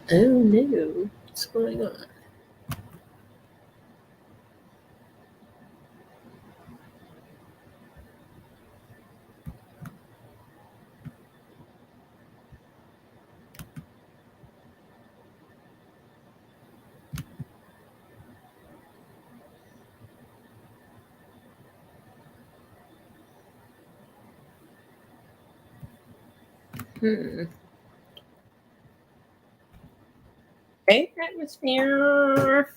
Oh no, what's going on? Hmm. Hey, atmosphere.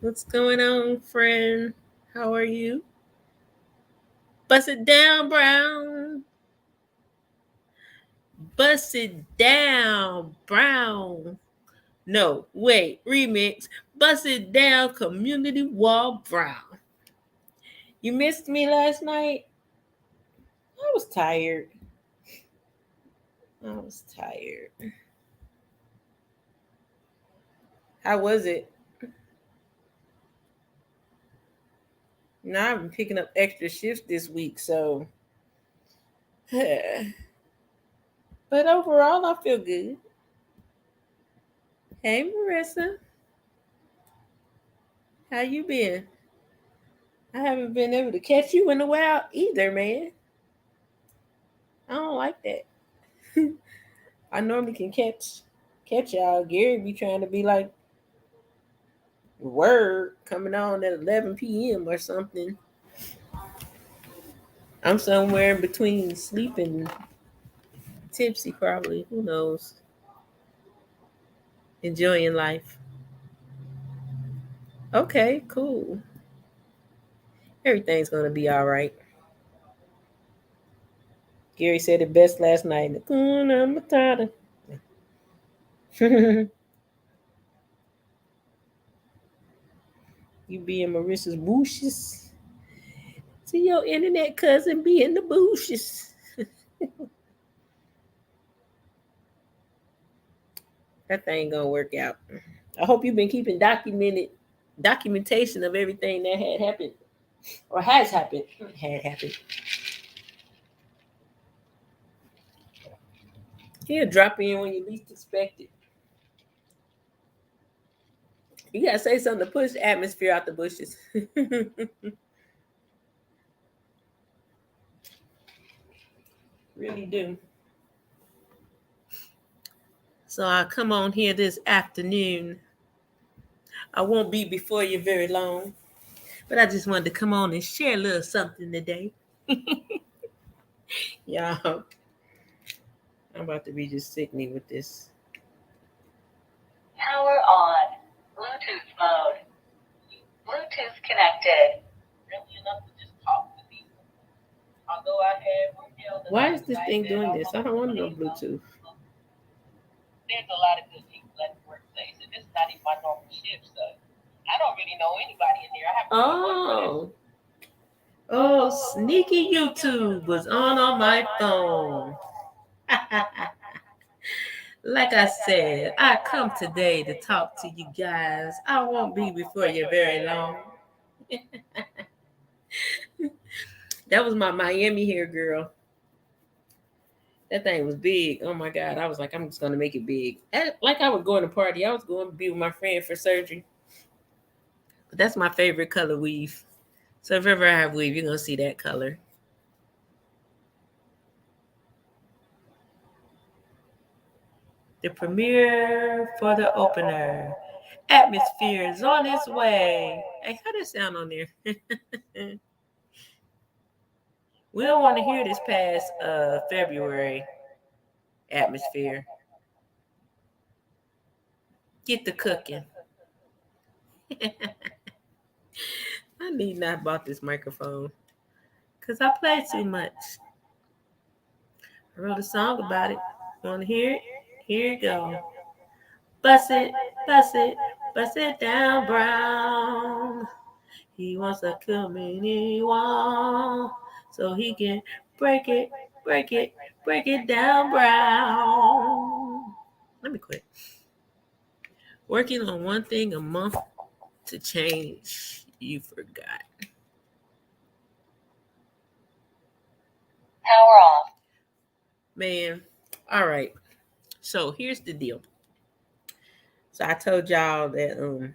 What's going on, friend? How are you? Bust it down, Brown. Bust it down, Brown. No, wait, remix. Bust it down, Community Wall Brown. You missed me last night? I was tired. I was tired. How was it? Now I've been picking up extra shifts this week, so. But overall, I feel good. Hey, Marissa. How you been? I haven't been able to catch you in a while either, man. I don't like that. I normally can catch y'all. Gary be trying to be like word coming on at 11 p.m. or something. I'm somewhere in between sleep and tipsy, probably. Who knows? Enjoying life. Okay, cool. Everything's gonna be all right. Gary said it best last night. Hakuna Matata. You be in Marissa's bushes. See your internet cousin be in the bushes. That thing gonna work out. I hope you've been keeping documentation of everything that had happened or has happened. Had happened. He'll drop in when you least expect it. You gotta say something to push the atmosphere out the bushes. Really do. So I'll come on here this afternoon. I won't be before you very long, but I just wanted to come on and share a little something today. Y'all, I'm about to be just sickening with this. Power on. Bluetooth mode. Bluetooth connected. Really enough to just talk to people. Although I had one girl. Why is this thing doing this? I don't want no Bluetooth. There's a lot of good people at the workplace, and this is not even my normal shift, so I don't really know anybody in there. I have to Oh, sneaky YouTube was on my phone. Like I said, I come today to talk to you guys. I won't be before you very long. That was my Miami hair girl. That thing was big. Oh my God. I was like, I'm just going to make it big. Like I was going to party. I was going to be with my friend for surgery. But that's my favorite color weave. So if ever I have weave, you're going to see that color. The premiere for the opener. Atmosphere is on its way. Hey, how does that sound on there? We don't want to hear this past February. Atmosphere. Get the cooking. I need not bought this microphone because I play too much. I wrote a song about it. Want to hear it? Here you go. Bust it, bust it, bust it down, Brown. He wants a community wall so he can break it, break it, break it down, Brown. Let me quit. Working on one thing a month to change. You forgot. Power off. Man, all right. So here's the deal. So I told y'all that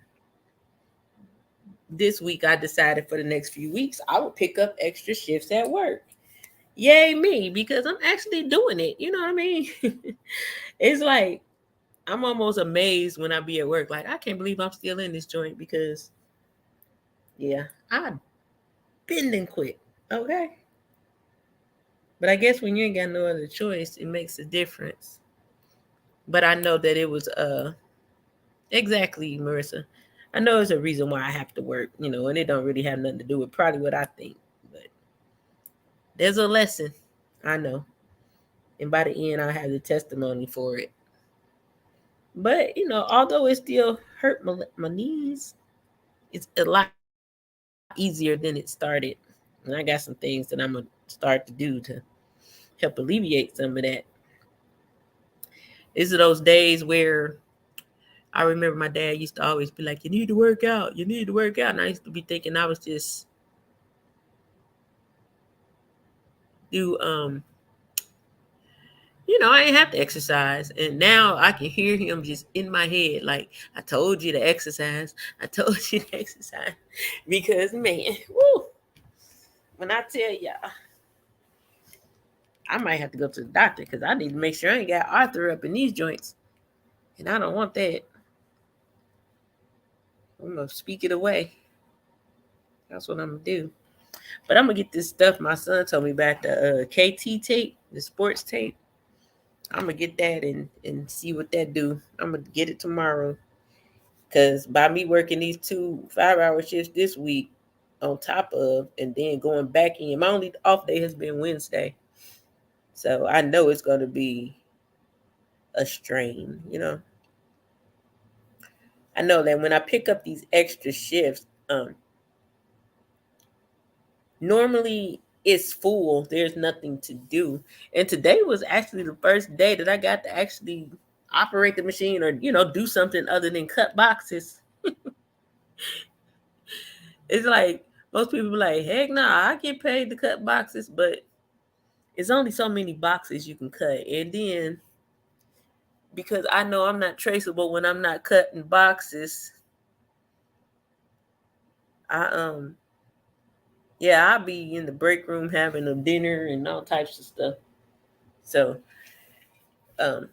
this week I decided for the next few weeks I would pick up extra shifts at work. Yay me, because I'm actually doing it. You know what I mean? It's like I'm almost amazed when I be at work. Like, I can't believe I'm still in this joint because, yeah, I been and quit. Okay. But I guess when you ain't got no other choice, it makes a difference. But I know that it was exactly, Marissa. I know there's a reason why I have to work, and it don't really have nothing to do with probably what I think. But there's a lesson. I know. And by the end I have the testimony for it. But although it still hurt my knees, it's a lot easier than it started. And I got some things that I'm gonna start to do to help alleviate some of that. These are those days where I remember my dad used to always be like, "You need to work out. You need to work out." And I used to be thinking I was just do I ain't have to exercise. And now I can hear him just in my head, like, "I told you to exercise. I told you to exercise." Because man, woo, when I tell y'all, I might have to go to the doctor because I need to make sure I ain't got arthur up in these joints. And I don't want that. I'm gonna speak it away. That's what I'm gonna do. But I'm gonna get this stuff my son told me about, the KT tape, the sports tape. I'm gonna get that and see what that do. I'm gonna get it tomorrow. Cause by me working these 2 5-hour shifts this week on top of, and then going back in, my only off day has been Wednesday. So I know it's gonna be a strain. I know that when I pick up these extra shifts, normally it's full. There's nothing to do. And today was actually the first day that I got to actually operate the machine or, do something other than cut boxes. It's like most people be like, heck nah, I get paid to cut boxes, but it's only so many boxes you can cut. And then because I know I'm not traceable when I'm not cutting boxes, I yeah, I'll be in the break room having a dinner and all types of stuff. So um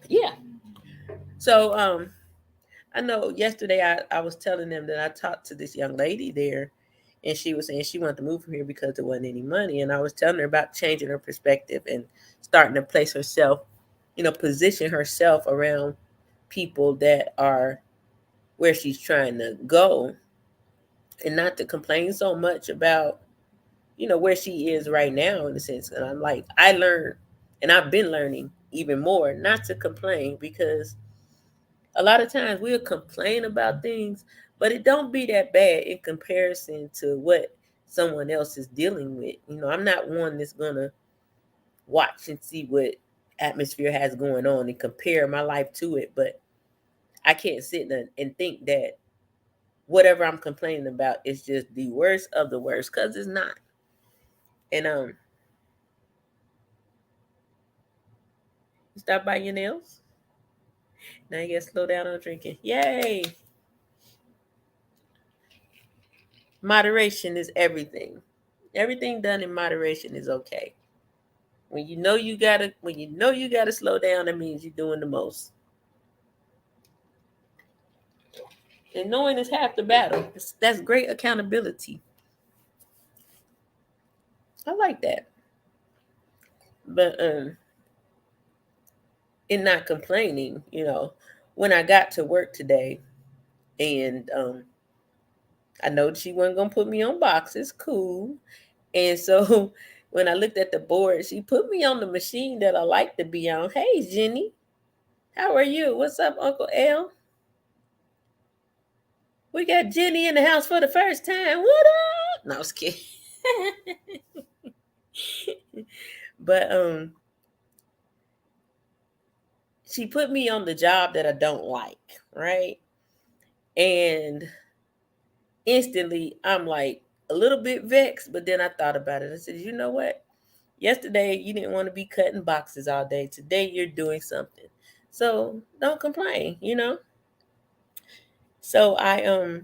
yeah. So I know yesterday I was telling them that I talked to this young lady there, and she was saying she wanted to move from here because there wasn't any money. And I was telling her about changing her perspective and starting to place herself, position herself around people that are where she's trying to go, and not to complain so much about, where she is right now in a sense. And I'm like, I learned, and I've been learning even more not to complain, because a lot of times we'll complain about things, but it don't be that bad in comparison to what someone else is dealing with. I'm not one that's gonna watch and see what atmosphere has going on and compare my life to it, but I can't sit and think that whatever I'm complaining about is just the worst of the worst, because it's not. And stop by your nails. Now you gotta slow down on drinking. Yay! Moderation is everything. Everything done in moderation is okay. When you know you gotta slow down, that means you're doing the most. And knowing is half the battle. That's great accountability. I like that. But in not complaining, when I got to work today, and I know she wasn't gonna put me on boxes, cool. And so when I looked at the board, she put me on the machine that I like to be on. Hey Jenny, how are you? What's up, Uncle L? We got Jenny in the house for the first time. What up? No, I was kidding. But she put me on the job that I don't like, right? And instantly I'm like a little bit vexed, but then I thought about it. I said, you know what? Yesterday, you didn't want to be cutting boxes all day. Today, you're doing something. So don't complain, So I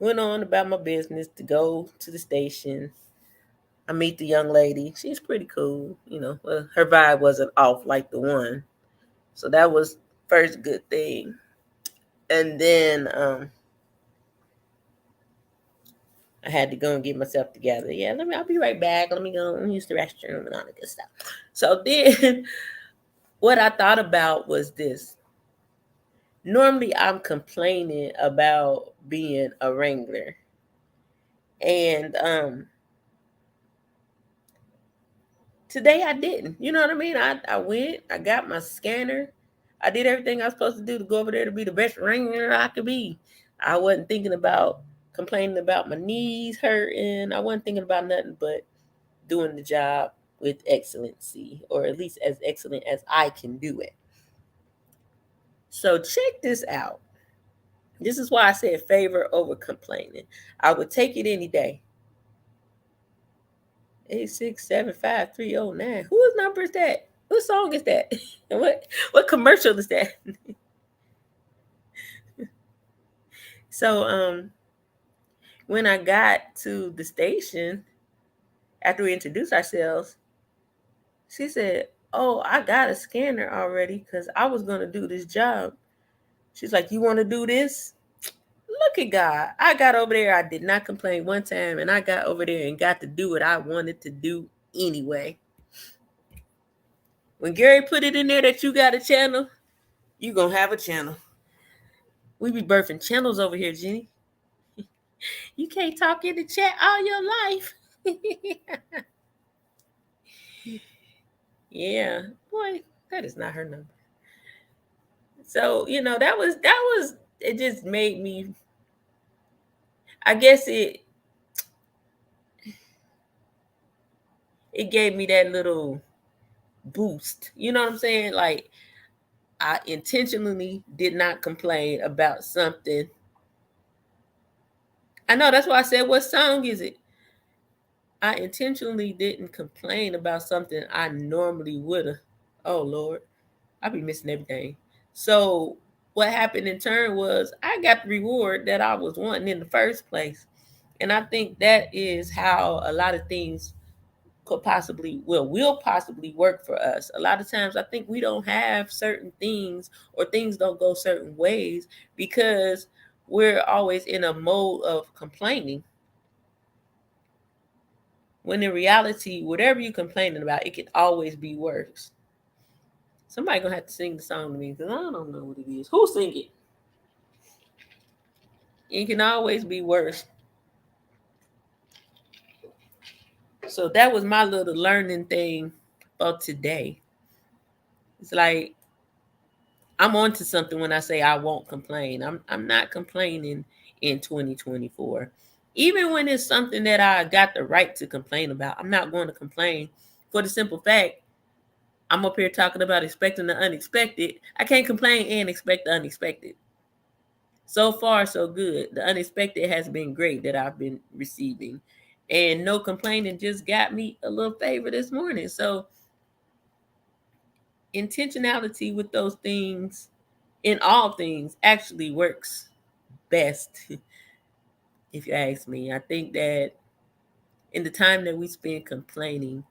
went on about my business to go to the station. I meet the young lady. She's pretty cool, Well, her vibe wasn't off like the one. So that was first good thing. And then I had to go and get myself together. Yeah, I'll be right back. Let me go and use the restroom and all that good stuff. So then what I thought about was this. Normally I'm complaining about being a wrangler. And today I didn't. You know what I mean? I went, I got my scanner. I did everything I was supposed to do to go over there to be the best wrangler I could be. I wasn't thinking about complaining about my knees hurting. I wasn't thinking about nothing but doing the job with excellency, or at least as excellent as I can do it. So check this out. This is why I said favor over complaining. I would take it any day. 8675309. Whose number is that? What song is that? what commercial is that? So when I got to the station after we introduced ourselves, she said, "Oh, I got a scanner already because I was gonna do this job." She's like, "You want to do this?" Look at God. I got over there. I did not complain one time, and I got over there and got to do what I wanted to do anyway. When Gary put it in there that you got a channel, you gonna have a channel. We be birthing channels over here, Jenny. You can't talk in the chat all your life. Yeah, boy, that is not her number. So that was it. Just made me. I guess it gave me that little boost. You know what I'm saying? Like I intentionally did not complain about something. I know that's why I said, what song is it? I intentionally didn't complain about something I normally would have. Oh Lord, I be missing everything. So what happened in turn was I got the reward that I was wanting in the first place. And I think that is how a lot of things will possibly work for us. A lot of times I think we don't have certain things, or things don't go certain ways because we're always in a mode of complaining. When in reality, whatever you're complaining about, it can always be worse. Somebody gonna have to sing the song to me because I don't know what it is. Who sing it? It can always be worse. So that was my little learning thing for today. It's like I'm onto something when I say I won't complain. I'm not complaining in 2024. Even when it's something that I got the right to complain about, I'm not going to complain for the simple fact I'm up here talking about expecting the unexpected. I can't complain and expect the unexpected. So far, so good. The unexpected has been great that I've been receiving. And no complaining just got me a little favor this morning. So intentionality with those things, in all things, actually works best, if you ask me. I think that in the time that we spend complaining,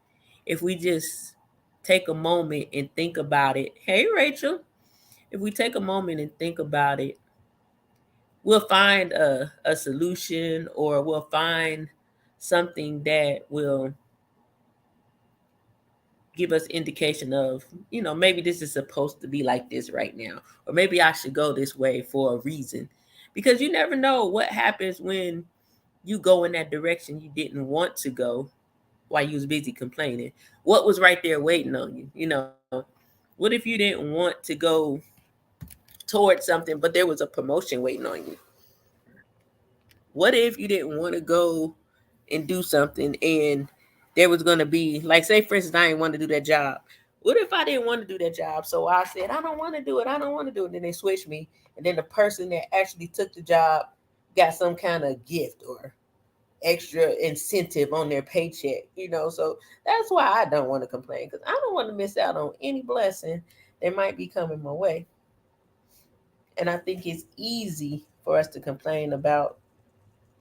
if we just take a moment and think about it, hey, Rachel, if we take a moment and think about it, we'll find a solution, or we'll find something that will give us indication of, maybe this is supposed to be like this right now, or maybe I should go this way for a reason. Because you never know what happens when you go in that direction you didn't want to go while you was busy complaining. What was right there waiting on you? What if you didn't want to go towards something, but there was a promotion waiting on you? What if you didn't want to go and do something, and there was going to be, like, say for instance, I didn't want to do that job. What if I didn't want to do that job? So I said, I don't want to do it. I don't want to do it. Then they switched me. And then the person that actually took the job got some kind of gift, or extra incentive on their paycheck, So that's why I don't want to complain, because I don't want to miss out on any blessing that might be coming my way. And I think it's easy for us to complain about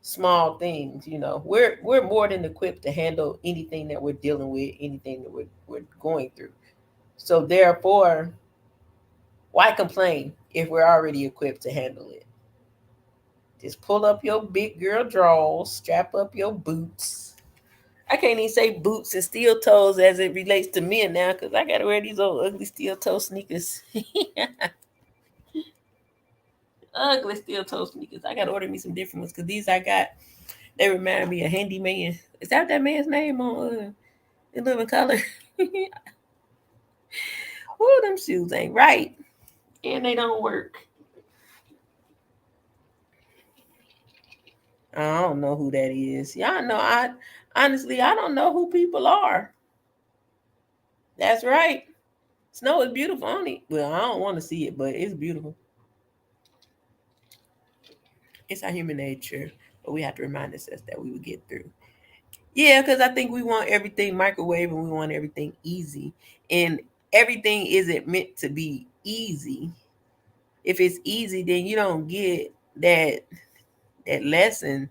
small things. We're more than equipped to handle anything that we're dealing with, anything that we're going through. So therefore, why complain if we're already equipped to handle it? Just pull up your big girl drawers, strap up your boots. I can't even say boots and steel toes as it relates to men now, because I gotta wear these old ugly steel toe sneakers. Ugly steel toe sneakers. I gotta order me some different ones, because these I got, they remind me of Handyman. Is that man's name on In Living Color? Ooh, them shoes ain't right, and they don't work. I don't know who that is. Y'all know, I honestly, I don't know who people are. That's right. Snow is beautiful, only. Well, I don't want to see it, but it's beautiful. It's our human nature, but we have to remind ourselves that we will get through. Yeah, because I think we want everything microwave and we want everything easy, and everything isn't meant to be easy. If it's easy, then you don't get that lesson,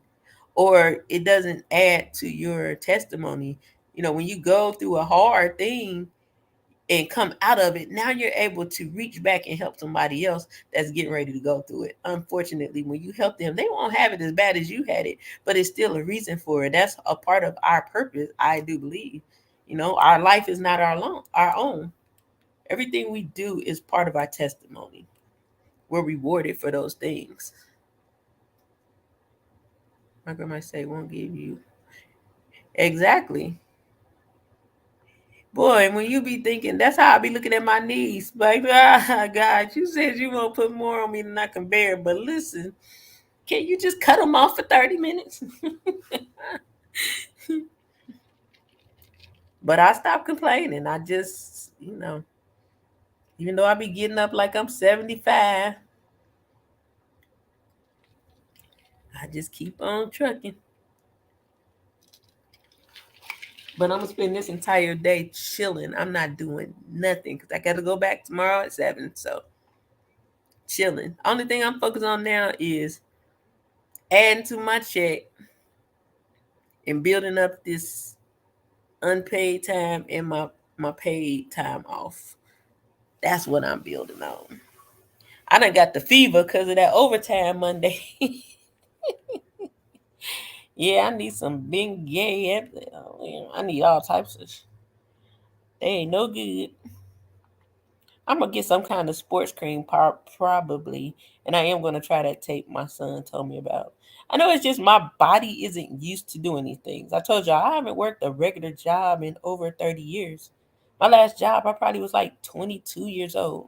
or it doesn't add to your testimony. When you go through a hard thing and come out of it, now you're able to reach back and help somebody else that's getting ready to go through it. Unfortunately, when you help them, they won't have it as bad as you had it, but it's still a reason for it. That's a part of our purpose, I do believe. Our life is not our own. Everything we do is part of our testimony. We're rewarded for those things. My grandma say won't give you. Exactly. Boy, when you be thinking, that's how I be looking at my knees. Like, God, you said you won't put more on me than I can bear. But listen, can you just cut them off for 30 minutes? But I stopped complaining. I just, even though I be getting up like I'm 75, I just keep on trucking. But I'm going to spend this entire day chilling. I'm not doing nothing because I got to go back tomorrow at 7. So, chilling. Only thing I'm focused on now is adding to my check and building up this unpaid time and my paid time off. That's what I'm building on. I done got the fever because of that overtime Monday. Yeah, I need some big yeah. I need all types of. They ain't no good. I'm gonna get some kind of sports cream probably, and I am gonna try that tape my son told me about. I know it's just my body isn't used to doing these things. I told y'all I haven't worked a regular job in over 30 years. My last job, I probably was like 22 years old,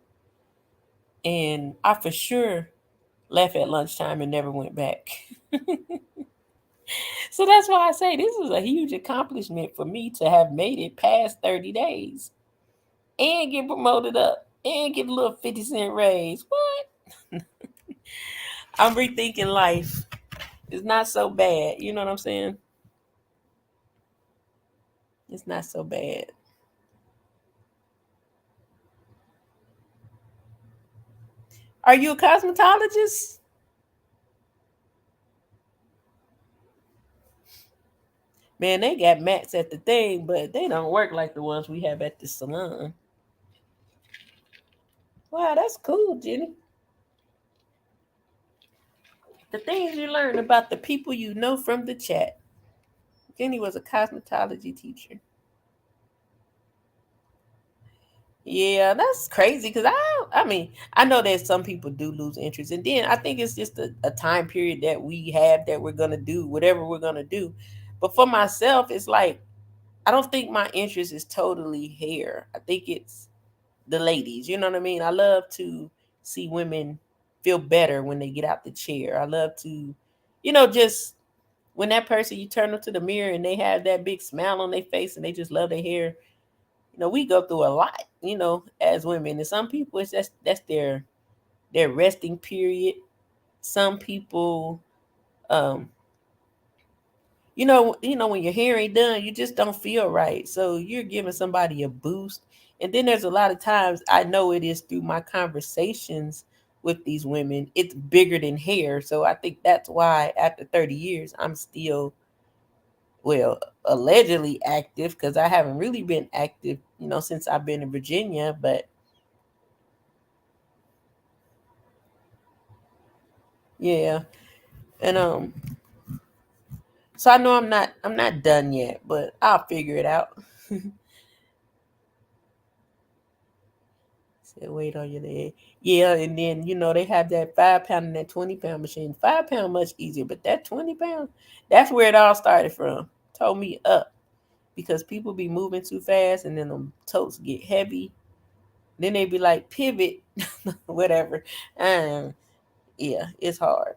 and I for sure left at lunchtime and never went back. So that's why I say this is a huge accomplishment for me to have made it past 30 days and get promoted up and get a little 50-cent raise. What? I'm rethinking life. It's not so bad. You know what I'm saying? It's not so bad. Are you a cosmetologist? Man, they got mats at the thing, but they don't work like the ones we have at the salon. Wow, that's cool, Jenny. The things you learn about the people you know from the chat. Jenny was a cosmetology teacher. Yeah, that's crazy because I mean, I know that some people do lose interest, and then I think it's just a time period that we have that we're gonna do whatever we're gonna do. But for myself, it's like I don't think my interest is totally hair. I think it's the ladies. You know what I mean? I love to see women feel better when they get out the chair. I love to, just when that person you turn them to the mirror and they have that big smile on their face and they just love their hair. We go through a lot, as women. And some people it's just that's their resting period. Some people um when your hair ain't done, you just don't feel right. So you're giving somebody a boost. And then there's a lot of times I know it is through my conversations with these women, it's bigger than hair. So I think that's why after 30 years, I'm still, well, allegedly active because I haven't really been active, since I've been in Virginia. But yeah, and so I know I'm not done yet, but I'll figure it out. Said weight on your leg. Yeah, and then they have that 5 pound and that 20 pound machine. 5 pound much easier, but that 20 pound, that's where it all started from. Told me up because people be moving too fast, and then the totes get heavy. Then they be like pivot, whatever. And yeah, it's hard.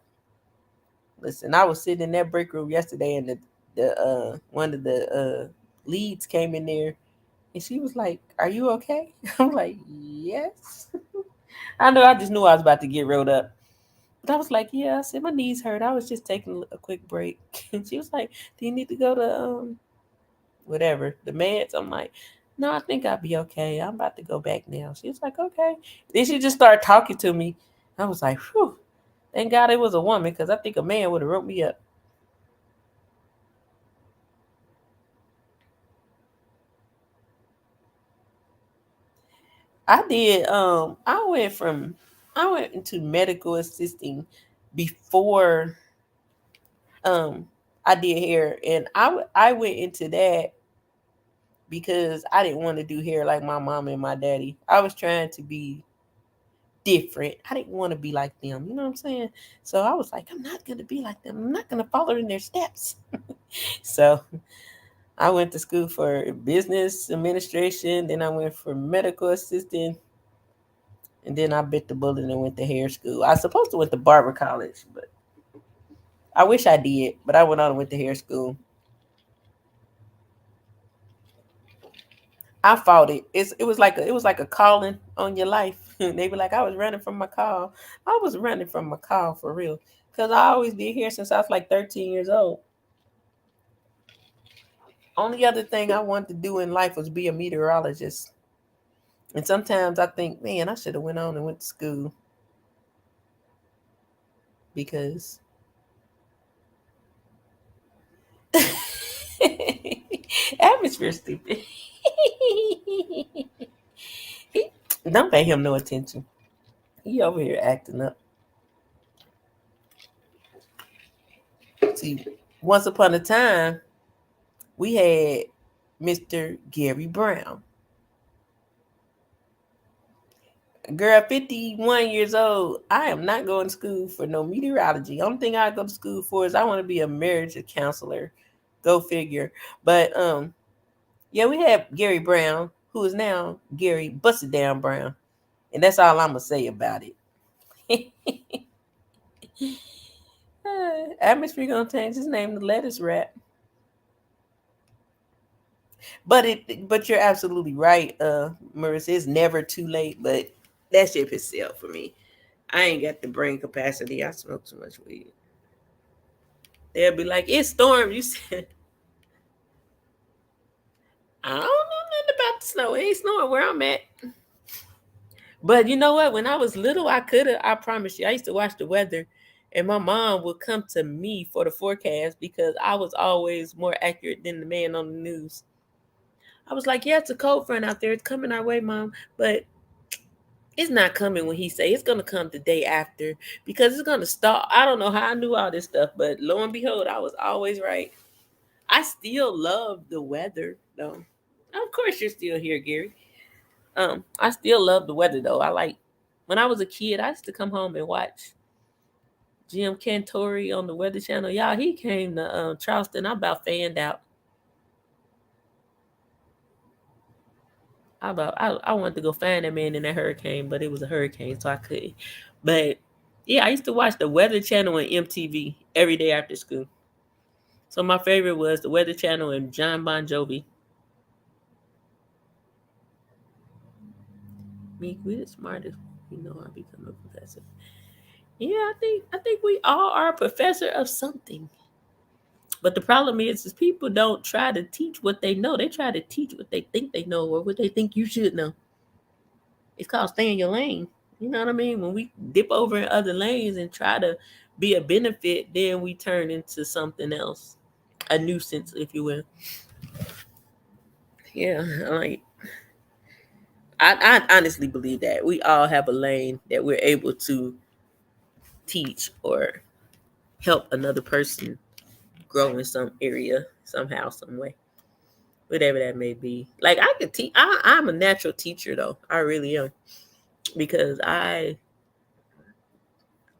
Listen, I was sitting in that break room yesterday, and the one of the leads came in there, and she was like, "Are you okay?" I'm like, "Yes." I just knew I was about to get rolled up. But I was like, "Yeah." I said, "My knees hurt. I was just taking a quick break." And she was like, "Do you need to go to whatever the meds?" I'm like, "No, I think I'll be okay. I'm about to go back now." She was like, "Okay." Then she just started talking to me. I was like, "Whew." Thank God it was a woman because I think a man would have roped me up. I did. I went into medical assisting before um I did hair, and I went into that because I didn't want to do hair like my mom and my daddy. I was trying to be different. I didn't want to be like them. You know what I'm saying? So I was like, I'm not gonna be like them. I'm not gonna follow in their steps. So I went to school for business administration. Then I went for medical assistant. And then I bit the bullet and went to hair school. I was supposed to went to barber college, but I wish I did. But I went on and went to hair school. I fought it. It was like a calling on your life. They be like, I was running from my call. I was running from my call for real. Cause I always did hair since I was like 13 years old. Only other thing I wanted to do in life was be a meteorologist. And sometimes I think, man, I should have went on and went to school because atmosphere stupid. Don't pay him no attention. He over here acting up. See, once upon a time, we had Mr. Gary Brown. Girl, 51 years old. I am not going to school for no meteorology. Only thing I go to school for is I want to be a marriage counselor. Go figure. But yeah, we had Gary Brown, who is now Gary Busted Down Brown. And that's all I'm gonna say about it. Atmosphere gonna change his name to Lettuce Wrap. But you're absolutely right, Marissa. It's never too late, but that shit is sell for me. I ain't got the brain capacity. I smoke too much weed. They'll be like, "It's storm." You said, "I don't know nothing about the snow. It ain't snowing where I'm at." But you know what? When I was little, I could have. I promise you, I used to watch the weather, and my mom would come to me for the forecast because I was always more accurate than the man on the news. I was like, "Yeah, it's a cold front out there. It's coming our way, mom." But it's not coming when he say it's gonna come the day after because it's gonna start. I don't know how I knew all this stuff, but lo and behold, I was always right. I still love the weather though. Of course, you're still here, Gary. I still love the weather though. I like when I was a kid. I used to come home and watch Jim Cantori on the Weather Channel. Y'all, he came to Charleston. I about fanned out. I wanted to go find that man in that hurricane, but it was a hurricane, so I couldn't. But yeah, I used to watch the Weather Channel and MTV every day after school. So my favorite was the Weather Channel and John Bon Jovi. Me, we the smartest. You know, I become a professor. Yeah, I think we all are a professor of something. But the problem is people don't try to teach what they know. They try to teach what they think they know or what they think you should know. It's called stay in your lane. You know what I mean? When we dip over in other lanes and try to be a benefit, then we turn into something else, a nuisance, if you will. Yeah, like I honestly believe that we all have a lane that we're able to teach or help another person grow in some area, somehow, some way, whatever that may be. Like I could teach. I'm a natural teacher, though. I really am, because I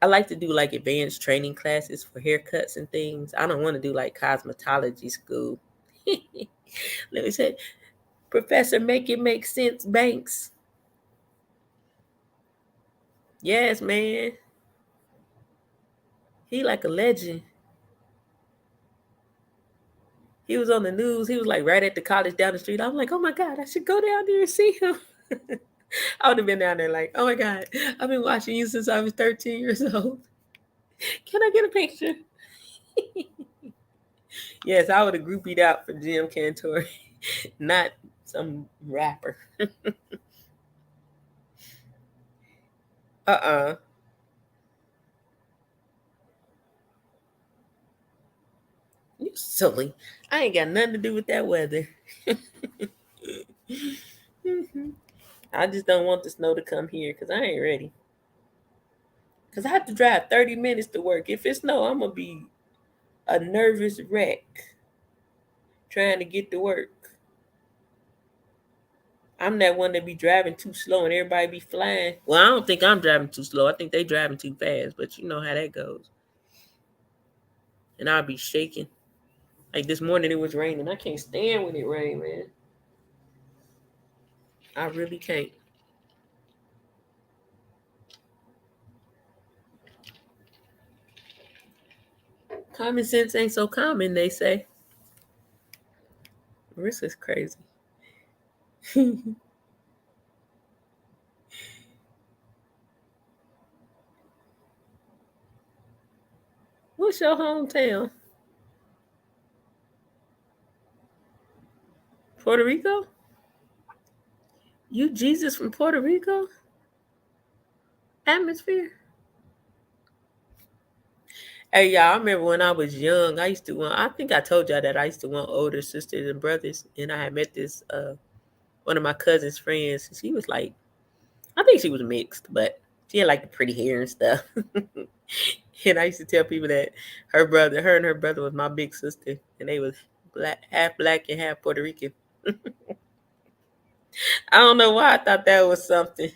like to do like advanced training classes for haircuts and things. I don't want to do like cosmetology school. Let me say, Professor, make it make sense, Banks. Yes, man. He like a legend. He was on the news. He was like right at the college down the street. I'm like, oh my God, I should go down there and see him. I would have been down there like, oh my God, I've been watching you since I was 13 years old. Can I get a picture? Yes, I would have groupied out for Jim Cantor, not some rapper. Uh-uh. You silly. I ain't got nothing to do with that weather. I just don't want the snow to come here because I ain't ready. Because I have to drive 30 minutes to work. If it's snow, I'm going to be a nervous wreck trying to get to work. I'm that one that be driving too slow and everybody be flying. Well, I don't think I'm driving too slow. I think they driving too fast, but you know how that goes. And I'll be shaking. Like this morning it was raining. I can't stand when it rains, man. I really can't. Common sense ain't so common, they say. This is crazy. What's your hometown? Puerto Rico? You Jesus from Puerto Rico? Atmosphere? Hey, y'all, I remember when I was young, I used to want, I think I told y'all that I used to want older sisters and brothers. And I had met this, one of my cousin's friends. She was like, I think she was mixed, but she had like the pretty hair and stuff. And I used to tell people that her and her brother was my big sister. And they was black and half Puerto Rican. I don't know why I thought that was something.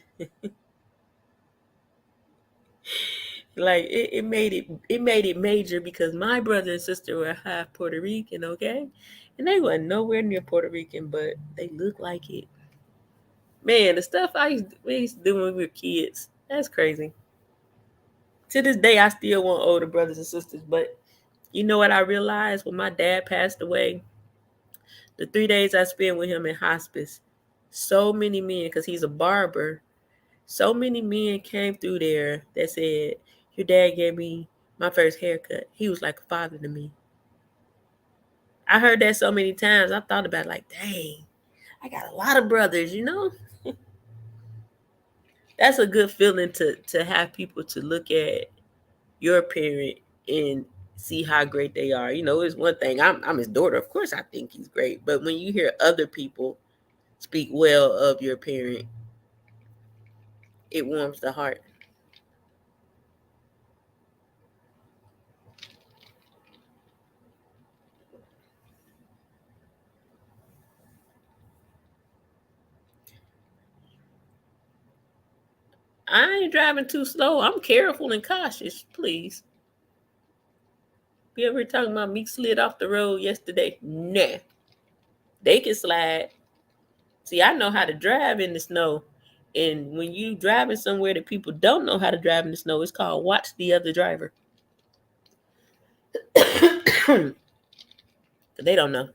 Like it made it major because my brother and sister were half Puerto Rican, okay? And they were nowhere near Puerto Rican, but they look like it. Man, the stuff we used to do when we were kids, that's crazy. To this day, I still want older brothers and sisters, but you know what I realized when my dad passed away? The 3 days I spent with him in hospice, so many men, because he's a barber, so many men came through there that said, your dad gave me my first haircut. He was like a father to me. I heard that so many times. I thought about it like, dang, I got a lot of brothers, you know? That's a good feeling to have people to look at your parent and see how great they are. You know, it's one thing. I'm his daughter. Of course I think he's great. But when you hear other people speak well of your parent, it warms the heart. I ain't driving too slow. I'm careful and cautious, please. You ever talking about me slid off the road yesterday? Nah. They can slide. See, I know how to drive in the snow. And when you driving somewhere that people don't know how to drive in the snow, it's called watch the other driver. They don't know.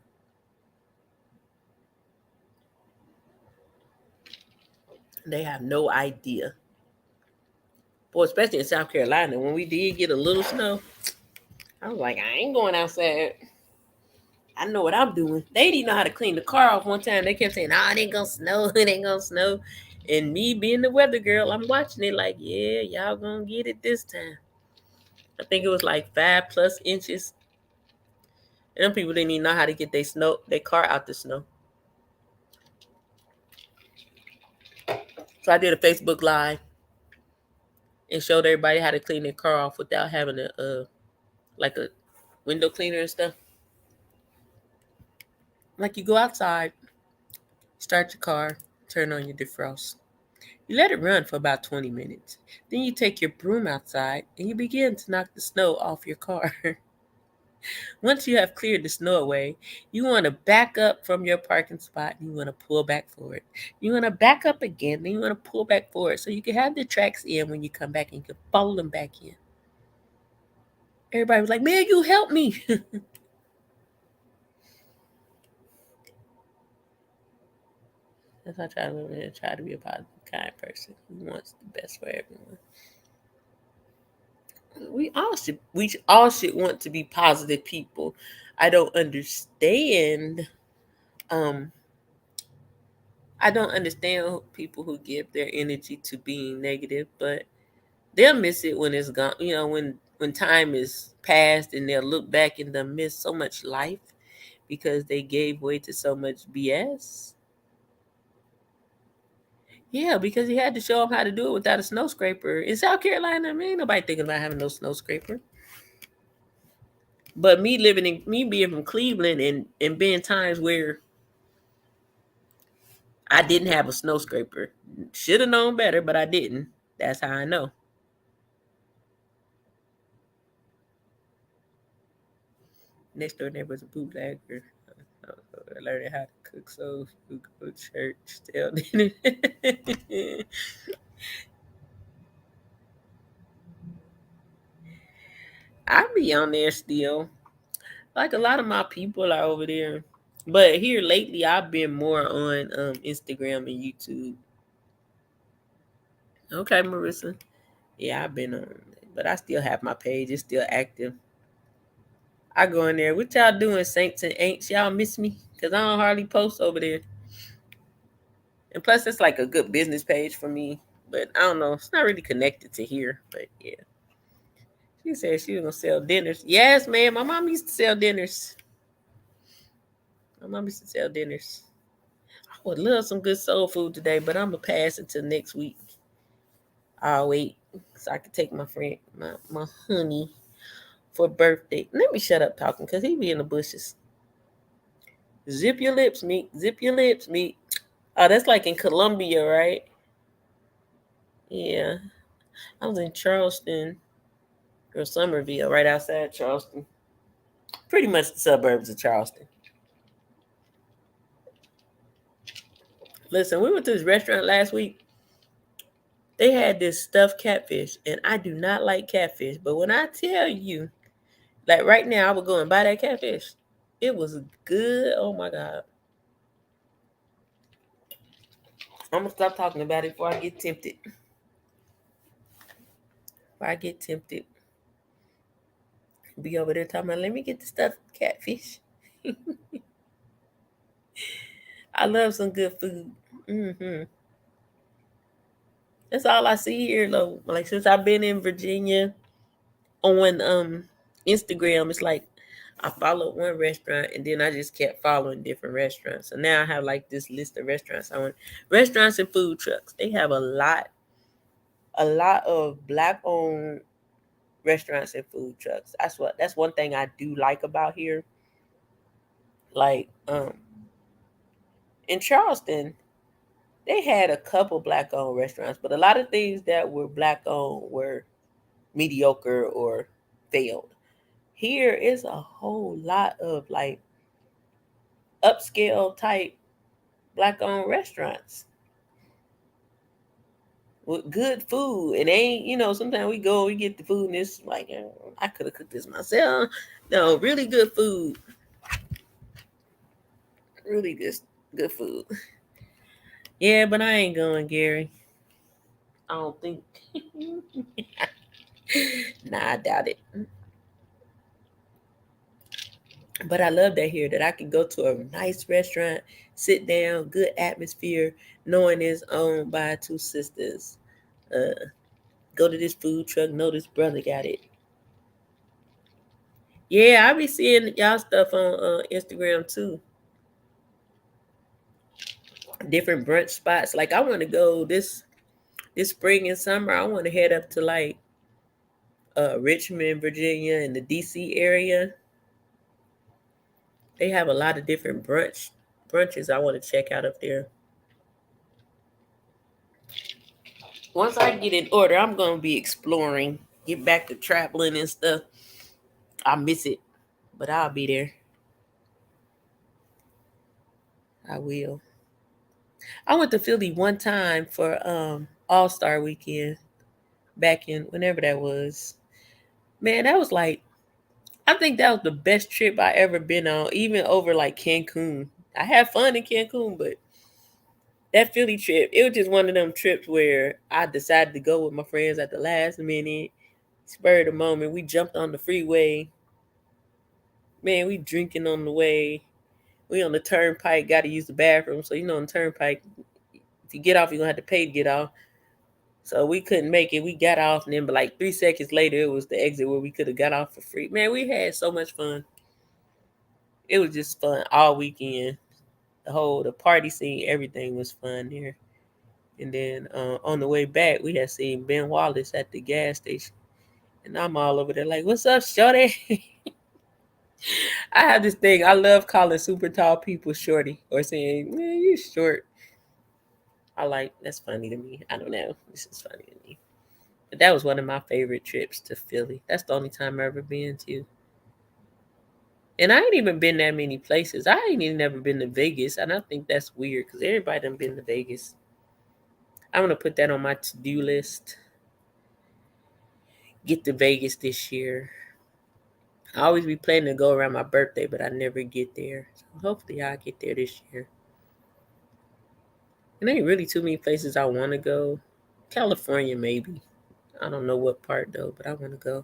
They have no idea. Boy, especially in South Carolina, when we did get a little snow, I was like, I ain't going outside. I know what I'm doing. They didn't know how to clean the car off one time. They kept saying, "Oh, it ain't gonna snow. It ain't gonna snow." And me being the weather girl, I'm watching it like, yeah, y'all gonna get it this time. I think it was like 5+ inches. And them people didn't even know how to get their car out the snow. So I did a Facebook Live and showed everybody how to clean their car off without having like a window cleaner and stuff. Like you go outside, start your car, turn on your defrost. You let it run for about 20 minutes. Then you take your broom outside and you begin to knock the snow off your car. Once you have cleared the snow away, you want to back up from your parking spot and you want to pull back forward. You want to back up again, then you want to pull back forward so you can have the tracks in when you come back and you can follow them back in. Everybody was like, man, you help me. That's why I try to live and try to be a positive, kind person who wants the best for everyone. We all should want to be positive people. I don't understand. Um, I don't understand people who give their energy to being negative, but they'll miss it when it's gone. When time is past, and they'll look back and they'll miss so much life because they gave way to so much BS. Yeah, because he had to show them how to do it without a snow scraper. In South Carolina, I mean, ain't nobody thinking about having no snow scraper. But me being from Cleveland and being times where I didn't have a snow scraper. Should have known better, but I didn't. That's how I know. Next door neighbor was a bootlegger. I learned how to cook soul food, go to church, still didn't. I be on there still. Like a lot of my people are over there. But here lately I've been more on Instagram and YouTube. Okay, Marissa. Yeah, I've been on, but I still have my page. It's still active. I go in there. What y'all doing, Saints and Aints? Y'all miss me? Because I don't hardly post over there. And plus, it's like a good business page for me. But I don't know. It's not really connected to here. But yeah. She said she was going to sell dinners. Yes, man. My mom used to sell dinners. My mom used to sell dinners. I would love some good soul food today, but I'm going to pass it till next week. I'll wait so I can take my friend, my honey, for birthday. Let me shut up talking because he be in the bushes. Zip your lips, meat. Zip your lips, meat. Oh, that's like in Columbia, right? Yeah. I was in Charleston or Somerville, right outside Charleston. Pretty much the suburbs of Charleston. Listen, we went to this restaurant last week. They had this stuffed catfish, and I do not like catfish. But when I tell you, like right now, I would go and buy that catfish. It was good. Oh my God. I'm going to stop talking about it before I get tempted. Before I get tempted. Be over there talking about, let me get the stuffed catfish. I love some good food. That's all I see here, though. Like since I've been in Virginia on Instagram, it's like I followed one restaurant and then I just kept following different restaurants. So now I have like this list of restaurants. I want restaurants and food trucks. They have a lot of black owned restaurants and food trucks. That's one thing I do like about here. Like in Charleston, they had a couple black owned restaurants, but a lot of things that were black owned were mediocre or failed. Here is a whole lot of like upscale type black owned restaurants with good food. And ain't, sometimes we go, we get the food and it's like, I could have cooked this myself. No, really good food. Really good food. Yeah, but I ain't going, Gary. I don't think. Nah, I doubt it. But I love that here, that I can go to a nice restaurant, sit down, good atmosphere, knowing it's owned by two sisters. Go to this food truck, know this brother got it. Yeah, I be seeing y'all stuff on Instagram too. Different brunch spots. Like I want to go this spring and summer. I want to head up to like Richmond, Virginia, and the DC area. They have a lot of different brunches I want to check out up there. Once I get in order, I'm gonna be exploring, get back to traveling and stuff. I miss it, but I'll be there. I will. I went to Philly one time for All Star Weekend back in whenever that was. Man, that was like, I think that was the best trip I ever been on, even over like Cancun. I had fun in Cancun, but that Philly trip, it was just one of them trips where I decided to go with my friends at the last minute, spur of the moment. We jumped on the freeway. Man, we drinking on the way. We on the turnpike, got to use the bathroom. So, on the turnpike, if you get off, you're going to have to pay to get off. So we couldn't make it. We got off, and then, but like 3 seconds later, it was the exit where we could have got off for free. Man, we had so much fun. It was just fun all weekend. The party scene, everything was fun there. And then on the way back, we had seen Ben Wallace at the gas station. And I'm all over there like, what's up, shorty? I have this thing. I love calling super tall people shorty or saying, man, you short. That's funny to me. I don't know. This is funny to me. But that was one of my favorite trips to Philly. That's the only time I've ever been to. And I ain't even been that many places. I ain't even never been to Vegas. And I think that's weird because everybody done been to Vegas. I want to put that on my to-do list. Get to Vegas this year. I always be planning to go around my birthday, but I never get there. So hopefully I'll get there this year. And there ain't really too many places I want to go. California, maybe. I don't know what part though, but I want to go.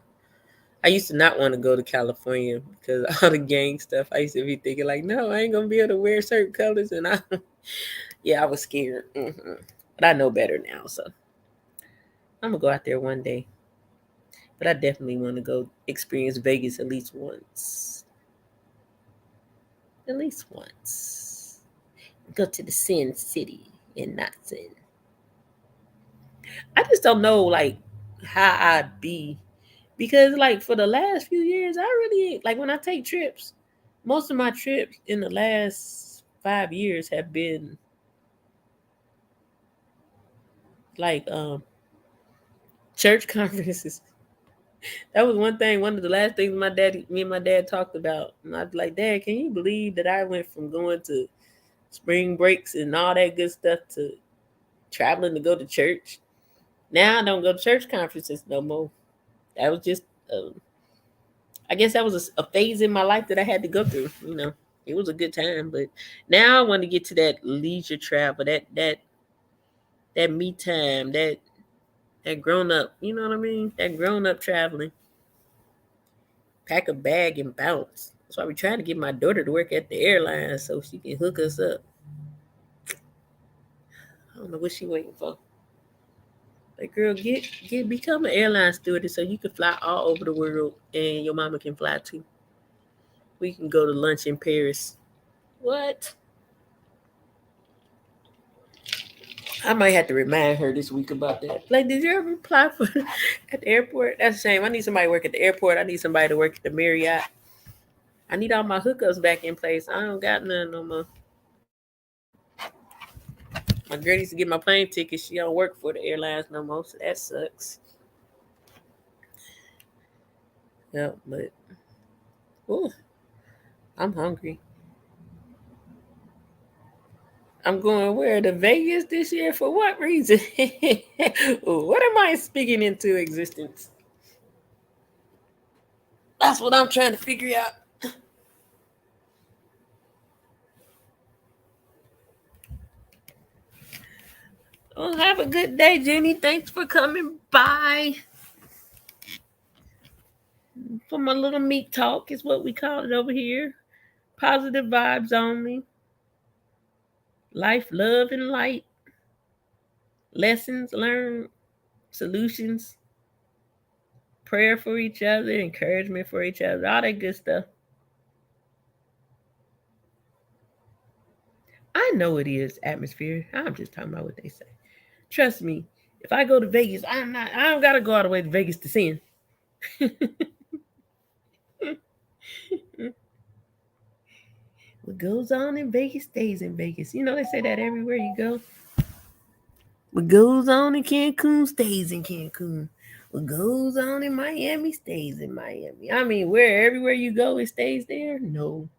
I used to not want to go to California because of all the gang stuff. I used to be thinking like, no, I ain't gonna be able to wear certain colors, and I was scared. But I know better now, so I'm gonna go out there one day. But I definitely want to go experience Vegas at least once. At least once. Go to the Sin City and not Sin. I just don't know like how I'd be, because like for the last few years, I really like when I take trips. Most of my trips in the last 5 years have been like church conferences. That was one thing. One of the last things me and my dad talked about. And I was like, Dad, can you believe that I went from going to spring breaks and all that good stuff to traveling to go to church? Now I don't go to church conferences no more. That was just, I guess that was a phase in my life that I had to go through. It was a good time, but now I want to get to that leisure travel, that me time, that grown up. You know what I mean? That grown up traveling. Pack a bag and bounce. That's why we're trying to get my daughter to work at the airline so she can hook us up. I don't know what she waiting for. Like, girl, become an airline stewardess so you can fly all over the world and your mama can fly too. We can go to lunch in Paris. What? I might have to remind her this week about that. Like, did you ever apply for at the airport? That's a shame. I need somebody to work at the airport. I need somebody to work at the Marriott. I need all my hookups back in place. I don't got none no more. My girl needs to get my plane ticket. She don't work for the airlines no more, so that sucks. Yeah, but ooh, I'm hungry. I'm going where? To Vegas this year? For what reason? What am I speaking into existence? That's what I'm trying to figure out. Well, have a good day, Jenny. Thanks for coming by. For my little meat talk is what we call it over here. Positive vibes only. Life, love, and light. Lessons learned. Solutions. Prayer for each other. Encouragement for each other. All that good stuff. I know it is atmosphere. I'm just talking about what they say. Trust me. If I go to Vegas, I don't gotta go all the way to Vegas to sin. What goes on in Vegas stays in Vegas. You know they say that everywhere you go. What goes on in Cancun stays in Cancun. What goes on in Miami stays in Miami. I mean, where everywhere you go, it stays there? No.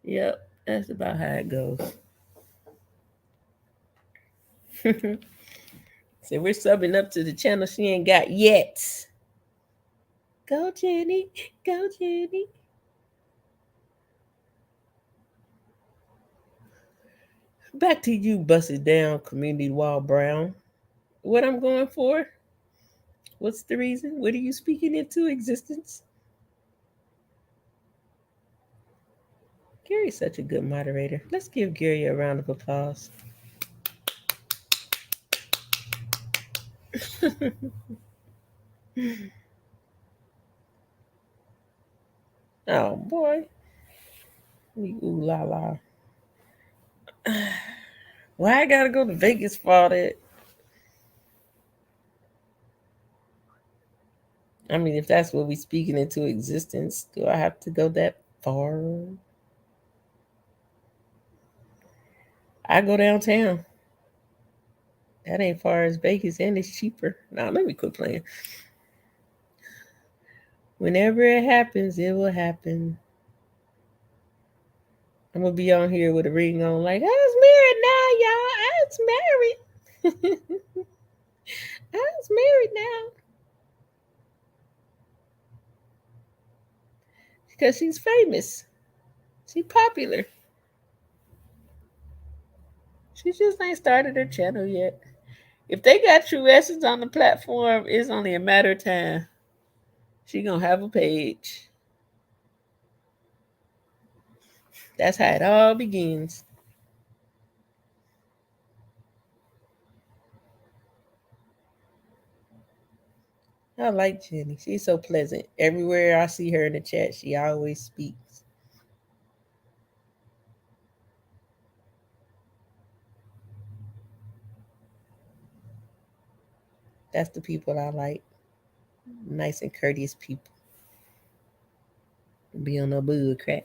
Yep, that's about how it goes. So we're subbing up to the channel she ain't got yet. Go, Jenny. Go, Jenny. Back to you, busted down, community wall Brown. What I'm going for? What's the reason? What are you speaking into existence? Gary's such a good moderator. Let's give Gary a round of applause. Oh boy. Ooh la la. Why I gotta go to Vegas for all that? I mean, if that's what we speaking into existence, do I have to go that far? I go downtown. That ain't far as Vegas and it's cheaper. Now let me quit playing. Whenever it happens, it will happen. I'm gonna be on here with a ring on, like I was married now, y'all. I was married. I was married now. Because she's famous. She's popular. She just ain't started her channel yet. If they got True Essence on the platform, it's only a matter of time. She gonna have a page. That's how it all begins. I like Jenny. She's so pleasant. Everywhere I see her in the chat, she always speaks. That's the people I like. Nice and courteous people. Be on no bull crap.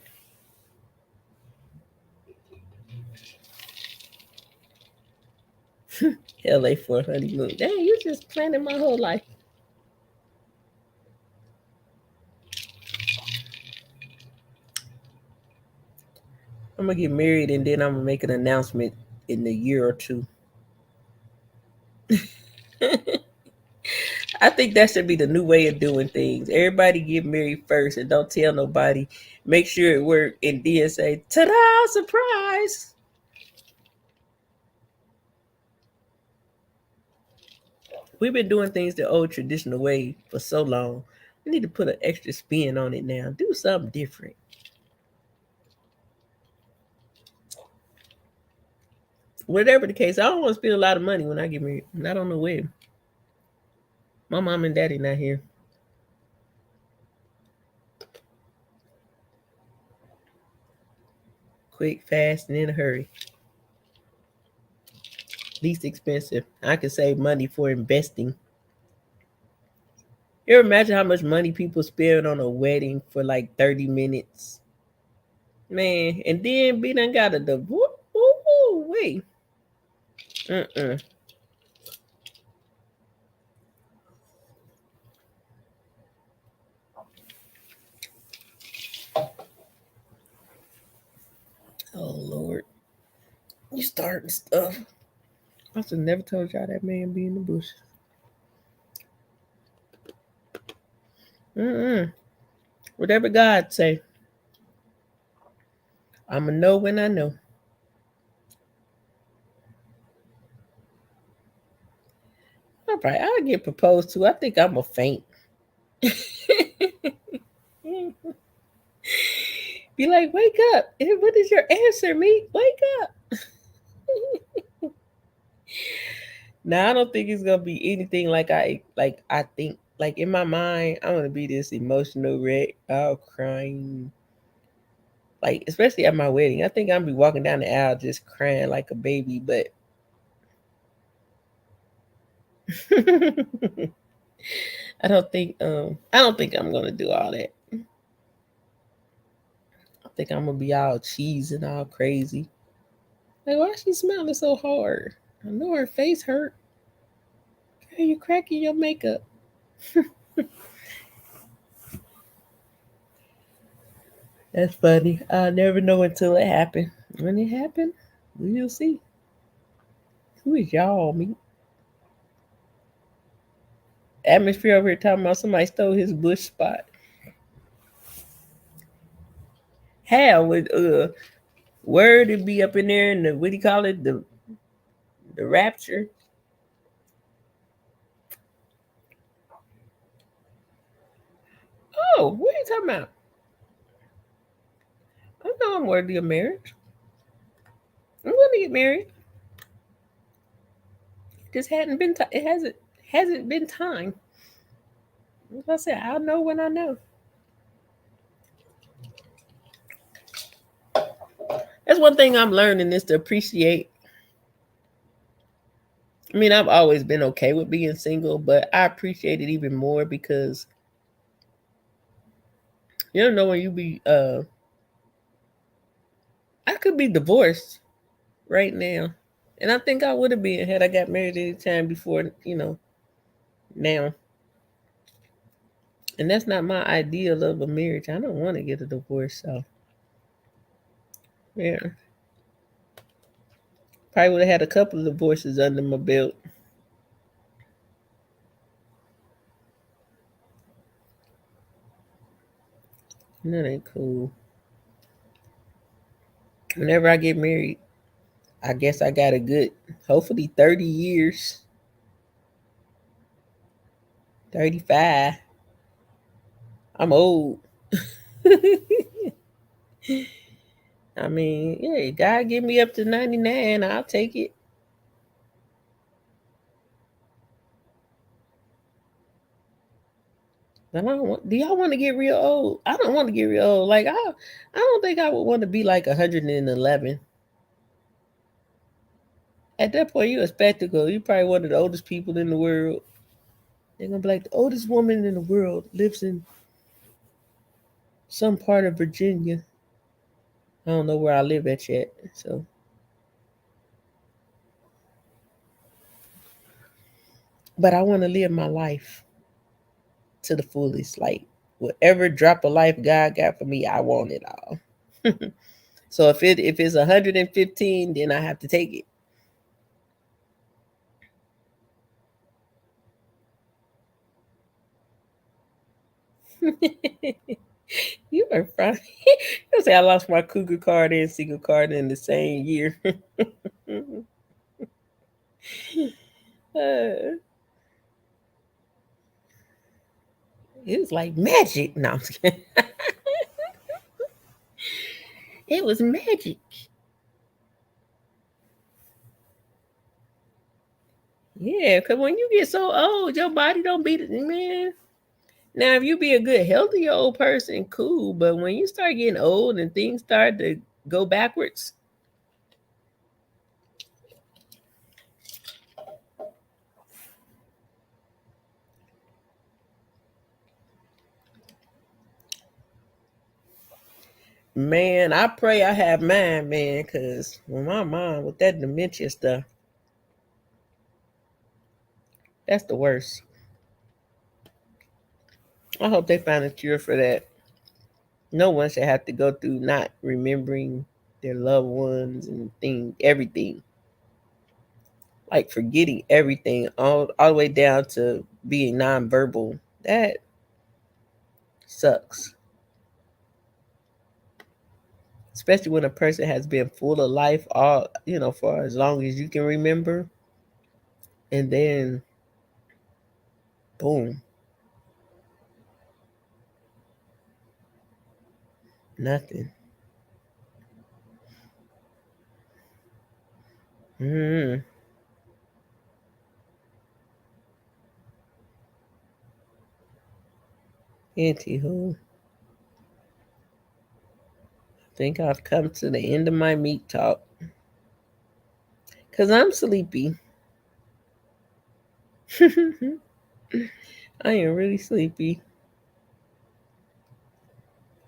LA for honeymoon. Dang, you just planning my whole life. I'm gonna get married and then I'm gonna make an announcement in a year or two. I think that should be the new way of doing things. Everybody get married first and don't tell nobody. Make sure it works and then say, ta-da, surprise. We've been doing things the old traditional way for so long. We need to put an extra spin on it now. Do something different. Whatever the case, I don't want to spend a lot of money when I get married. And I don't know where. My mom and daddy not here. Quick, fast, and in a hurry. Least expensive. I can save money for investing. You ever imagine how much money people spend on a wedding for like 30 minutes? Man, and then be done got a divorce. Wait. Mm-mm. Oh Lord. You starting stuff. I should never told y'all that man be in the bush. Mm-mm. Whatever God say. I'ma know when I know. I'll get proposed to. I think I'm a faint. Be like, wake up. What is your answer, me? Wake up. Now I don't think it's gonna be anything I think like in my mind, I'm gonna be this emotional wreck, all crying. Like, especially at my wedding. I think I'm gonna be walking down the aisle just crying like a baby, but I don't think I'm gonna do all that. I think I'm gonna be all cheese and all crazy. Like, why is she smiling so hard? I know her face hurt. Girl, you cracking your makeup. That's funny. I'll never know until it happened. When it happened, we'll see. Who is y'all? Me? Atmosphere over here talking about somebody stole his bush spot. How would word to be up in there and what do you call it? The rapture. Oh, what are you talking about? I know I'm worthy of marriage. I'm gonna get married. It just hadn't been it hasn't been time. Like I said, I'll know when I know. That's one thing I'm learning is to appreciate. I mean, I've always been okay with being single, but I appreciate it even more because you don't know when you be I could be divorced right now. And I think I would have been had I got married any time before, now. And that's not my ideal of a marriage. I don't want to get a divorce, so yeah. Probably would have had a couple of divorces under my belt. That ain't cool. Whenever I get married, I guess I got a good, hopefully 30 years, 35. I'm old. I mean, yeah, God give me up to 99, I'll take it. But I don't want, do y'all want to get real old? I don't want to get real old. Like, I don't think I would want to be like 111. At that point, you a spectacle. You probably one of the oldest people in the world. They're gonna be like the oldest woman in the world lives in some part of Virginia. I don't know where I live at yet. So, but I want to live my life to the fullest. Like whatever drop of life God got for me, I want it all. So if it's 115, then I have to take it. You are funny. You say I lost my cougar card and single card in the same year. uh, it was like magic. No, I'm just kidding. It was magic. Yeah, because when you get so old, your body don't beat it, man. Now, if you be a good, healthy old person, cool. But when you start getting old and things start to go backwards, man, I pray I have mine, man. Because when my mom with that dementia stuff, that's the worst. I hope they find a cure for that. No one should have to go through not remembering their loved ones and everything, like forgetting everything, all the way down to being nonverbal. That sucks, especially when a person has been full of life for as long as you can remember, and then Boom. Nothing. Mm. Anywho, I think I've come to the end of my meat talk. Because I'm sleepy. I am really sleepy.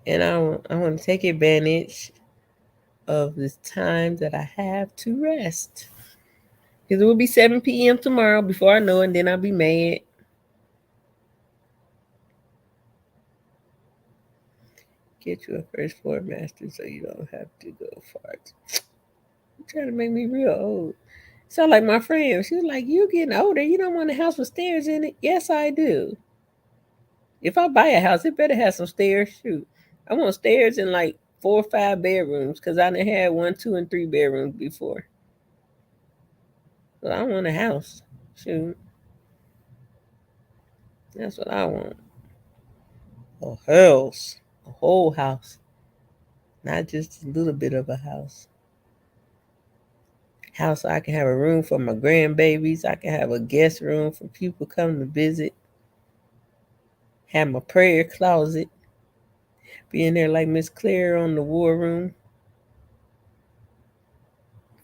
And I want to take advantage of this time that I have to rest. Because it will be 7 p.m. tomorrow before I know it, and then I'll be mad. Get you a first floor master so you don't have to go far. You're trying to make me real old. Sound like my friend. She was like, "You getting older. You don't want a house with stairs in it." Yes, I do. If I buy a house, it better have some stairs. Shoot. I want stairs in like 4 or 5 bedrooms because I done had 1, 2, and 3 bedrooms before. But I want a house. Shoot. That's what I want. A house. A whole house. Not just a little bit of a house. House I can have a room for my grandbabies. I can have a guest room for people coming to visit. Have my prayer closet. Be in there like Miss Claire on the War Room.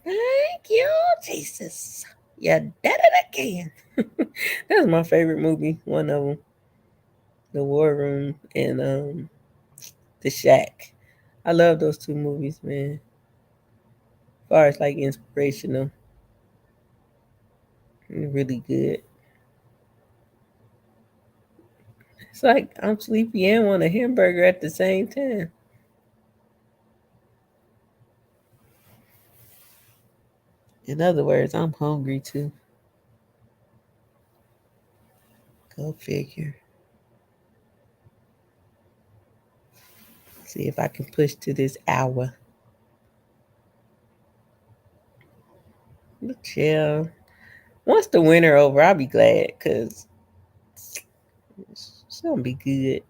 Thank you, Jesus. You did it again. That's my favorite movie. One of them, The War Room and The Shack. I love those two movies, man. As far as like inspirational, really good. It's like I'm sleepy and want a hamburger at the same time. In other words, I'm hungry too. Go figure. See if I can push to this hour. But yeah, once the winter over, I'll be glad because it's gonna be good.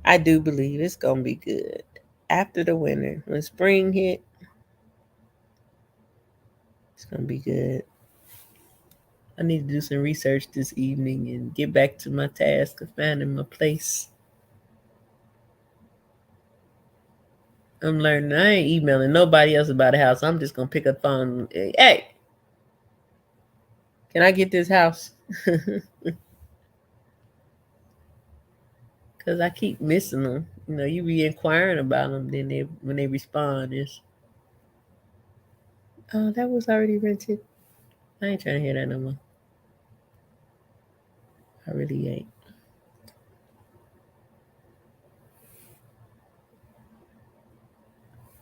I do believe it's gonna be good after the winter. When spring hit, it's gonna be good. I need to do some research this evening and get back to my task of finding my place. I'm learning. I ain't emailing nobody else about a house. I'm just gonna pick up the phone. Hey, can I get this house? Because I keep missing them. You know, you be inquiring about them, then when they respond, is oh, that was already rented. I ain't trying to hear that no more. I really ain't.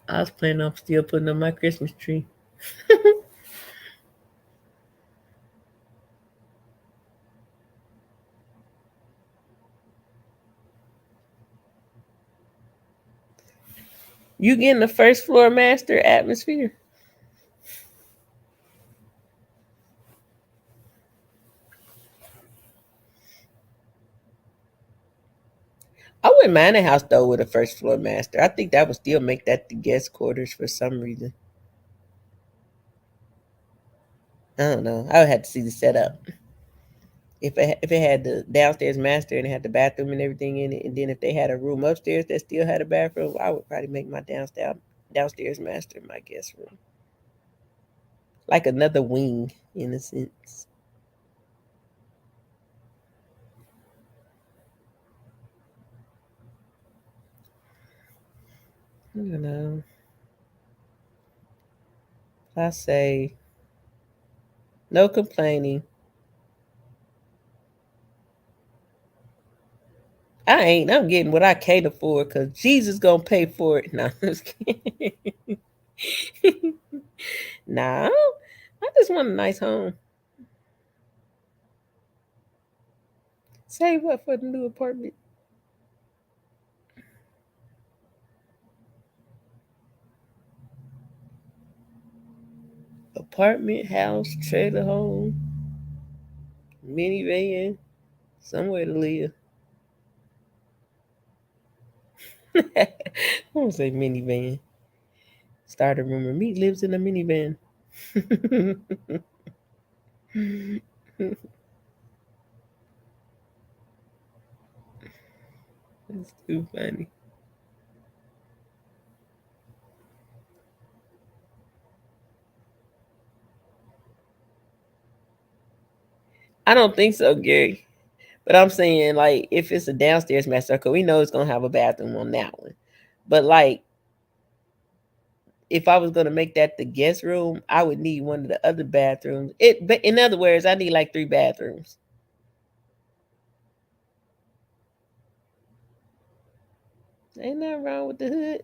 I was planning on still putting up my Christmas tree. You getting the first floor master atmosphere? I wouldn't mind a house though with a first floor master. I think that would still make that the guest quarters for some reason. I don't know. I would have to see the setup. If it had the downstairs master and it had the bathroom and everything in it, and then if they had a room upstairs that still had a bathroom, I would probably make my downstairs master my guest room, like another wing in a sense. I don't know. I say no complaining. I ain't. I'm getting what I can't afford because Jesus gonna pay for it. No, I'm just kidding. Nah, I just want a nice home. Save up for the new apartment. Apartment, house, trailer home, minivan, Somewhere to live. I won't say minivan. Start a rumor. Meat lives in a minivan. It's too funny. I don't think so, Gary. But I'm saying, like, if it's a downstairs master, because we know it's gonna have a bathroom on that one. But like, if I was gonna make that the guest room, I would need one of the other bathrooms. But in other words, I need like 3 bathrooms. Ain't nothing wrong with the hood.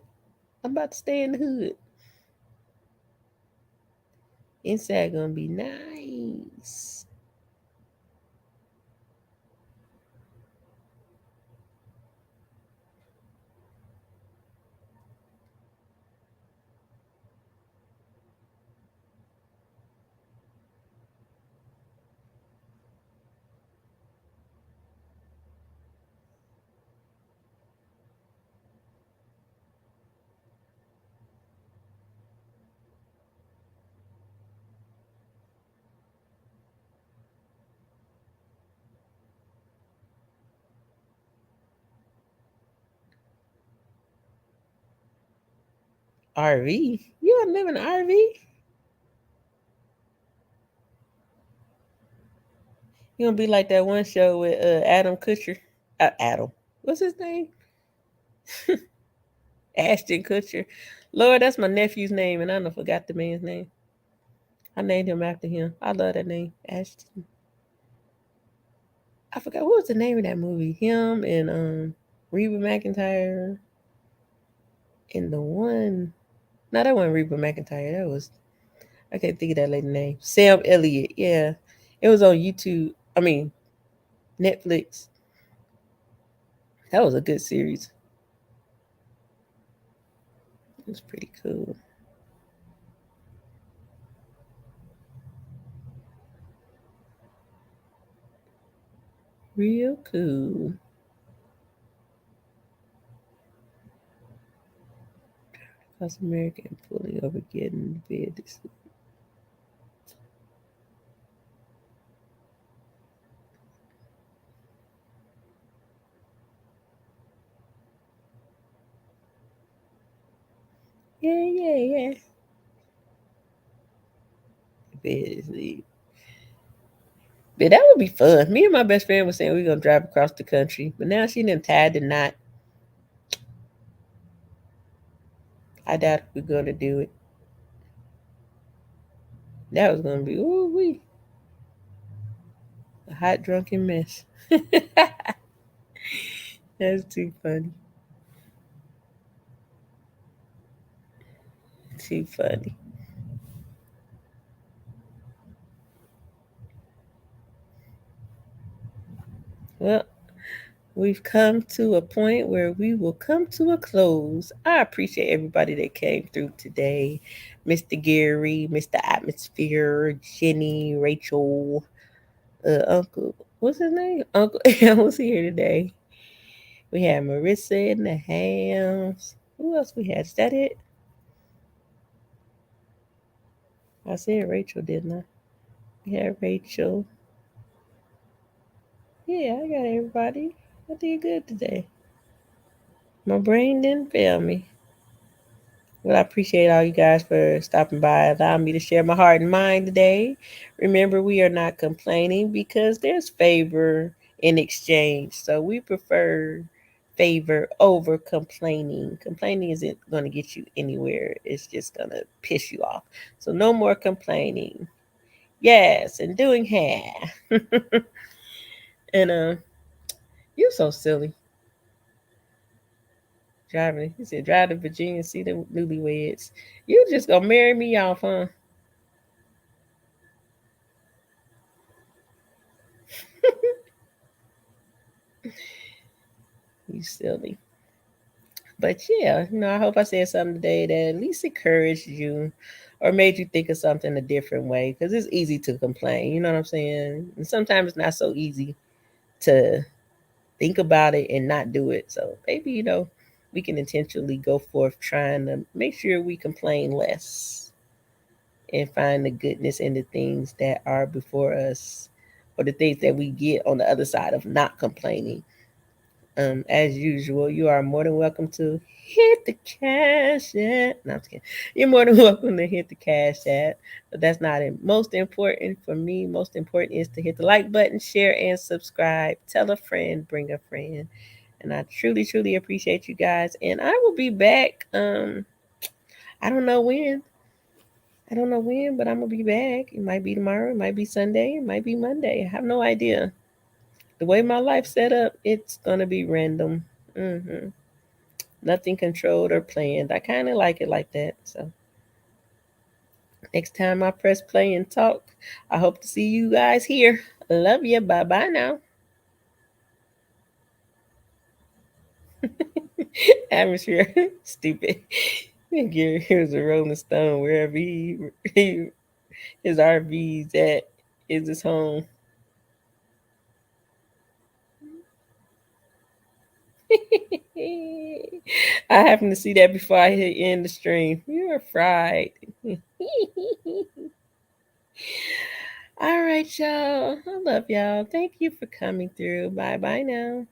I'm about to stay in the hood. Inside gonna be nice. RV? You wanna live in an RV? You gonna be like that one show with Adam Kutcher. Adam. What's his name? Ashton Kutcher. Lord, that's my nephew's name, and I don't forgot the man's name. I named him after him. I love that name, Ashton. I forgot what was the name of that movie. Him and Reba McEntire and the one. No, that wasn't Reba McEntire. That was I can't think of that lady name. Sam Elliott. Yeah, it was on YouTube. I mean Netflix. That was a good series. It was pretty cool. Real cool. Across America and pulling over, getting in bed to sleep. Yeah, yeah, yeah. Bed to sleep. But that would be fun. Me and my best friend was saying we are gonna drive across the country, but now she done tied the knot. I doubt if we're gonna do it. That was gonna be ooh wee a hot drunken mess. That's too funny. Too funny. Well, we've come to a point where we will come to a close. I appreciate everybody that came through today. Mr. Gary, Mr. Atmosphere, Jenny, Rachel, Uncle, what's his name? Uncle Al was here today. We had Marissa in the house. Who else we had? Is that it? I said Rachel, didn't I? We had Rachel. Yeah, I got everybody. I did good today. My brain didn't fail me. Well, I appreciate all you guys for stopping by, allowing me to share my heart and mind today. Remember, we are not complaining because there's favor in exchange. So we prefer favor over complaining. Complaining isn't going to get you anywhere, it's just going to piss you off. So no more complaining. Yes, and doing hair. And you're so silly. Driving, he said, drive to Virginia, see the newlyweds. You just gonna marry me off, huh? You silly. But yeah, I hope I said something today that at least encouraged you or made you think of something a different way. Because it's easy to complain, you know what I'm saying? And sometimes it's not so easy to think about it and not do it. So maybe, we can intentionally go forth trying to make sure we complain less and find the goodness in the things that are before us or the things that we get on the other side of not complaining. As usual, you are more than welcome to hit the cash app. No, I'm just kidding. You're more than welcome to hit the cash app, but that's not it. Most important for me. Most important is to hit the like button, share, and subscribe. Tell a friend, bring a friend, and I truly, truly appreciate you guys. And I will be back. I don't know when. I don't know when, but I'm gonna be back. It might be tomorrow. It might be Sunday. It might be Monday. I have no idea. The way my life's set up, it's gonna be random. Nothing controlled or planned. I kind of like it like that. So next time I press play and talk, I hope to see you guys here. Love you. Bye bye now. Atmosphere. Stupid. Here's a Rolling Stone wherever his RV's at is his home. I happened to see that before I hit end the stream. You are fried. All right, y'all. I love y'all. Thank you for coming through. Bye bye now.